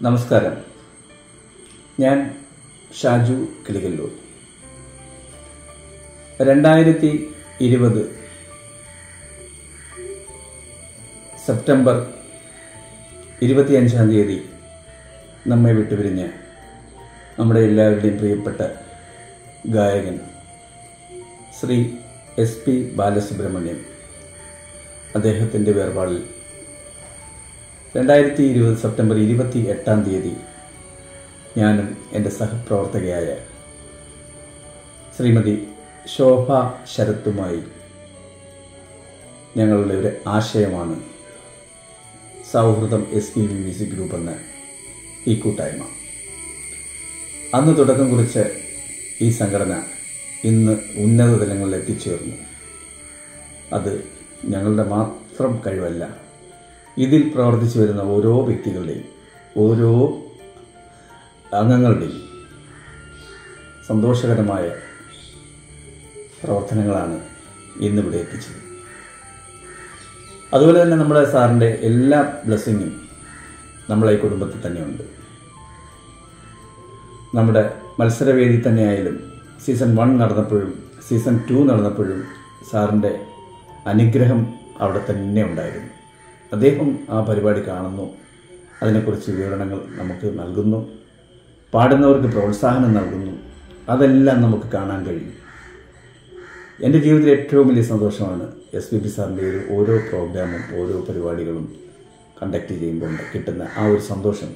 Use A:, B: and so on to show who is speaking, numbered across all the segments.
A: നമസ്കാരം. ഞാൻ ഷാജു കിളികല്ലൂർ. 2020 സെപ്റ്റംബർ 25-ാം തീയതി നമ്മെ വിട്ടുപിരിഞ്ഞ് നമ്മുടെ എല്ലാവരുടെയും പ്രിയപ്പെട്ട ഗായകൻ ശ്രീ SP ബാലസുബ്രഹ്മണ്യം അദ്ദേഹത്തിൻ്റെ വേർപാടിൽ 2020 സെപ്റ്റംബർ 28-ാം തീയതി ഞാനും എൻ്റെ സഹപ്രവർത്തകയായ ശ്രീമതി ശോഭ ശരത്തുമായി ഞങ്ങളുടെ ഒരു ആശയമാണ് സൗഹൃദം SPV മ്യൂസിക് ഗ്രൂപ്പ് എന്ന ഈ കൂട്ടായ്മ. അന്ന് തുടക്കം കുറിച്ച് ഈ സംഘടന ഇന്ന് ഉന്നത തലങ്ങളിൽ എത്തിച്ചേർന്നു. അത് ഞങ്ങളുടെ മാത്രം കഴിവല്ല, ഇതിൽ പ്രവർത്തിച്ചു വരുന്ന ഓരോ വ്യക്തികളുടെയും ഓരോ അംഗങ്ങളുടെയും സന്തോഷകരമായ പ്രവർത്തനങ്ങളാണ് ഇന്നിവിടെ എത്തിച്ചത്. അതുപോലെ തന്നെ നമ്മുടെ സാറിൻ്റെ എല്ലാ ബ്ലെസ്സിങ്ങും നമ്മളെ ഈ കുടുംബത്തിൽ തന്നെയുണ്ട്. നമ്മുടെ മത്സരവേദി തന്നെയായാലും സീസൺ 1 നടന്നപ്പോഴും സീസൺ 2 നടന്നപ്പോഴും സാറിൻ്റെ അനുഗ്രഹം അവിടെ തന്നെ ഉണ്ടായിരുന്നു. അദ്ദേഹം ആ പരിപാടി കാണുന്നു, അതിനെക്കുറിച്ച് വിവരണങ്ങൾ നമുക്ക് നൽകുന്നു, പാടുന്നവർക്ക് പ്രോത്സാഹനം നൽകുന്നു. അതെല്ലാം നമുക്ക് കാണാൻ കഴിയും. എൻ്റെ ജീവിതത്തിൽ ഏറ്റവും വലിയ സന്തോഷമാണ് SPB സാറിൻ്റെ ഓരോ പ്രോഗ്രാമും ഓരോ പരിപാടികളും കണ്ടക്ട് ചെയ്യുമ്പോൾ കിട്ടുന്ന ആ ഒരു സന്തോഷം.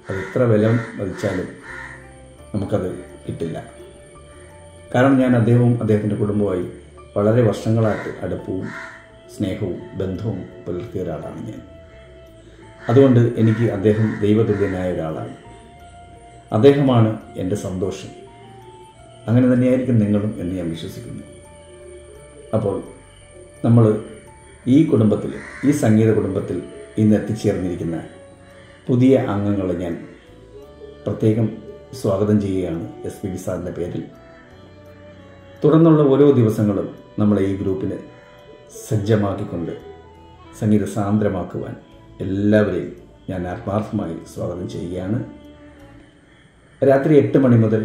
A: അത് എത്ര വില മതിച്ചാലും നമുക്കത് കിട്ടില്ല. കാരണം ഞാൻ അദ്ദേഹത്തിൻ്റെ കുടുംബമായി വളരെ വർഷങ്ങളായിട്ട് അടുപ്പവും സ്നേഹവും ബന്ധവും പുലർത്തിയ ഒരാളാണ് ഞാൻ. അതുകൊണ്ട് എനിക്ക് അദ്ദേഹം ദൈവതുല്യനായ ഒരാളാണ്. അദ്ദേഹമാണ് എൻ്റെ സന്തോഷം. അങ്ങനെ തന്നെയായിരിക്കും നിങ്ങളും എന്ന് ഞാൻ വിശ്വസിക്കുന്നു. അപ്പോൾ നമ്മൾ ഈ കുടുംബത്തിൽ, ഈ സംഗീത കുടുംബത്തിൽ ഇന്ന് എത്തിച്ചേർന്നിരിക്കുന്ന പുതിയ അംഗങ്ങളെ ഞാൻ പ്രത്യേകം സ്വാഗതം ചെയ്യുകയാണ് SPB സാറിൻ്റെ പേരിൽ. തുടർന്നുള്ള ഓരോ ദിവസങ്ങളും നമ്മളെ ഈ ഗ്രൂപ്പിനെ സജ്ജമാക്കിക്കൊണ്ട് സംഗീത സാന്ദ്രമാക്കുവാൻ എല്ലാവരെയും ഞാൻ ആത്മാർത്ഥമായി സ്വാഗതം ചെയ്യുകയാണ്. രാത്രി 8 മണി മുതൽ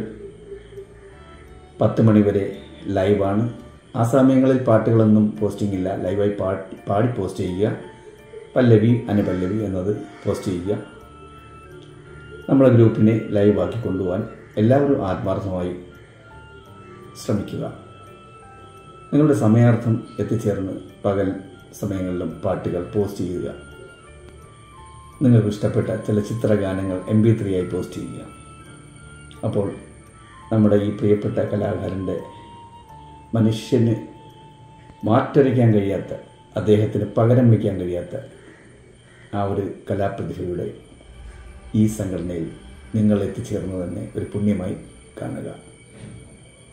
A: 10 മണി വരെ ലൈവാണ്. ആ സമയങ്ങളിൽ പാട്ടുകളൊന്നും പോസ്റ്റിംഗ് ഇല്ല. ലൈവായി പാടി പോസ്റ്റ് ചെയ്യുക, പല്ലവി അനുപല്ലവി എന്നത് പോസ്റ്റ് ചെയ്യുക. നമ്മളെ ഗ്രൂപ്പിനെ ലൈവാക്കി കൊണ്ടുപോകാൻ എല്ലാവരും ആത്മാർത്ഥമായി ശ്രമിക്കുക. നിങ്ങളുടെ സമയാർത്ഥം എത്തിച്ചേർന്ന് പകൽ സമയങ്ങളിലും പാട്ടുകൾ പോസ്റ്റ് ചെയ്യുക. നിങ്ങൾക്ക് ഇഷ്ടപ്പെട്ട ചലച്ചിത്ര ഗാനങ്ങൾ MP3 ആയി പോസ്റ്റ് ചെയ്യുക. അപ്പോൾ നമ്മുടെ ഈ പ്രിയപ്പെട്ട കലാകാരൻ്റെ മനുഷ്യന് മാറ്റൊരുക്കാൻ കഴിയാത്ത, അദ്ദേഹത്തിന് പകരം വയ്ക്കാൻ കഴിയാത്ത ആ ഒരു കലാപ്രതിഭയുടെ ഈ സംഘടനയിൽ നിങ്ങൾ എത്തിച്ചേർന്ന് തന്നെ ഒരു പുണ്യമായി കാണുക.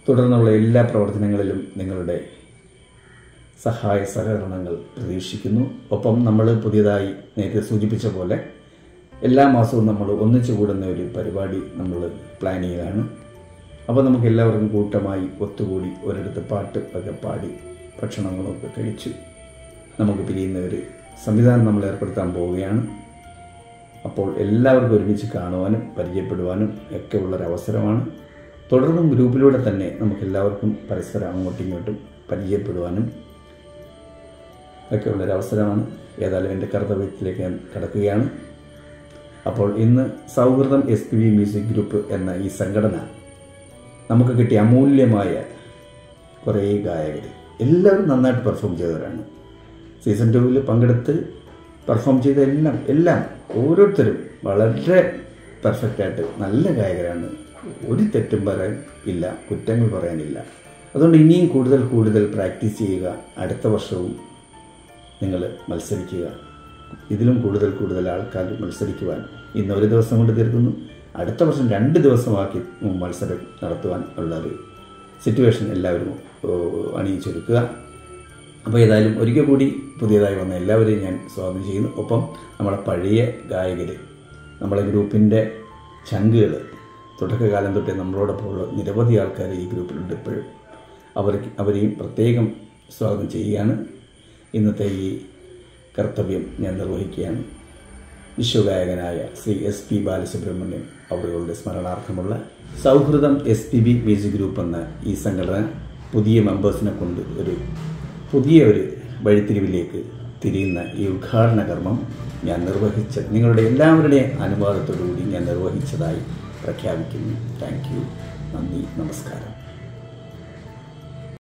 A: തുടർന്നുള്ള എല്ലാ പ്രവർത്തനങ്ങളിലും നിങ്ങളുടെ സഹായ സഹകരണങ്ങൾ പ്രതീക്ഷിക്കുന്നു. ഒപ്പം നമ്മൾ പുതിയതായി നേരത്തെ സൂചിപ്പിച്ച പോലെ എല്ലാ മാസവും നമ്മൾ ഒന്നിച്ചു കൂടുന്ന ഒരു പരിപാടി നമ്മൾ പ്ലാൻ ചെയ്യുകയാണ്. അപ്പോൾ നമുക്ക് എല്ലാവർക്കും കൂട്ടമായി ഒത്തുകൂടി ഒരിടത്ത് പാട്ട് ഒക്കെ പാടി ഭക്ഷണങ്ങളൊക്കെ കഴിച്ച് നമുക്ക് പിരിയുന്ന ഒരു സംവിധാനം നമ്മൾ ഏർപ്പെടുത്താൻ പോവുകയാണ്. അപ്പോൾ എല്ലാവർക്കും ഒരുമിച്ച് കാണുവാനും പരിചയപ്പെടുവാനും ഒക്കെ ഉള്ളൊരവസരമാണ്. തുടർന്നും ഗ്രൂപ്പിലൂടെ തന്നെ നമുക്കെല്ലാവർക്കും പരസ്പരം അങ്ങോട്ടും ഇങ്ങോട്ടും പരിചയപ്പെടുവാനും ഒക്കെ ഉള്ളൊരവസരമാണ്. ഏതായാലും എൻ്റെ കർത്തവ്യത്തിലേക്ക് ഞാൻ കടക്കുകയാണ്. അപ്പോൾ ഇന്ന് സൗഹൃദം SPV മ്യൂസിക് ഗ്രൂപ്പ് എന്ന ഈ സംഘടന നമുക്ക് കിട്ടിയ അമൂല്യമായ കുറേ ഗായകർ എല്ലാവരും നന്നായിട്ട് പെർഫോം ചെയ്തവരാണ്. സീസൺ 2 പങ്കെടുത്ത് പെർഫോം ചെയ്ത എല്ലാം ഓരോരുത്തരും വളരെ പെർഫെക്റ്റായിട്ട് നല്ല ഗായകരാണ്. ഒരു തെറ്റും പറയാൻ ഇല്ല, കുറ്റങ്ങൾ പറയാനില്ല. അതുകൊണ്ട് ഇനിയും കൂടുതൽ പ്രാക്ടീസ് ചെയ്യുക. അടുത്ത വർഷവും നിങ്ങൾ മത്സരിക്കുക. ഇതിലും കൂടുതൽ ആൾക്കാർ മത്സരിക്കുവാൻ ഇന്ന് ഒരു ദിവസം കൊണ്ട് തീർക്കുന്നു. അടുത്ത വർഷം 2 ദിവസമാക്കി മത്സരം നടത്തുവാൻ ഉള്ളൊരു സിറ്റുവേഷൻ എല്ലാവരും അണിയിച്ചൊരുക്കുക. അപ്പോൾ ഏതായാലും ഒരിക്കൽ കൂടി പുതിയതായി വന്ന എല്ലാവരെയും ഞാൻ സ്വാഗതം ചെയ്യുന്നു. ഒപ്പം നമ്മുടെ പഴയ ഗായകർ, നമ്മളെ ഗ്രൂപ്പിൻ്റെ ചങ്കുകൾ, തുടക്കകാലം തൊട്ടേ നമ്മളോടൊപ്പമുള്ള നിരവധി ആൾക്കാർ ഈ ഗ്രൂപ്പിലുണ്ട്. ഇപ്പോഴും അവരെയും പ്രത്യേകം സ്വാഗതം ചെയ്യുകയാണ്. ഇന്നത്തെ ഈ കർത്തവ്യം ഞാൻ നിർവഹിക്കുകയാണ്. വിശ്വഗായകനായ ശ്രീ SP ബാലസുബ്രഹ്മണ്യം അവരുടെ സ്മരണാർത്ഥമുള്ള സൗഹൃദം SPB മ്യൂസിക് ഗ്രൂപ്പ് എന്ന ഈ സംഘടന പുതിയ മെമ്പേഴ്സിനെ കൊണ്ട് പുതിയ ഒരു വഴിത്തിരിവിലേക്ക് തിരിയുന്ന ഈ ഉദ്ഘാടന കർമ്മം ഞാൻ നിങ്ങളുടെ എല്ലാവരുടെയും അനുവാദത്തോടുകൂടി ഞാൻ നിർവഹിച്ചതായി പ്രഖ്യാപിക്കുന്നു. Thank you. നന്ദി. നമസ്കാരം.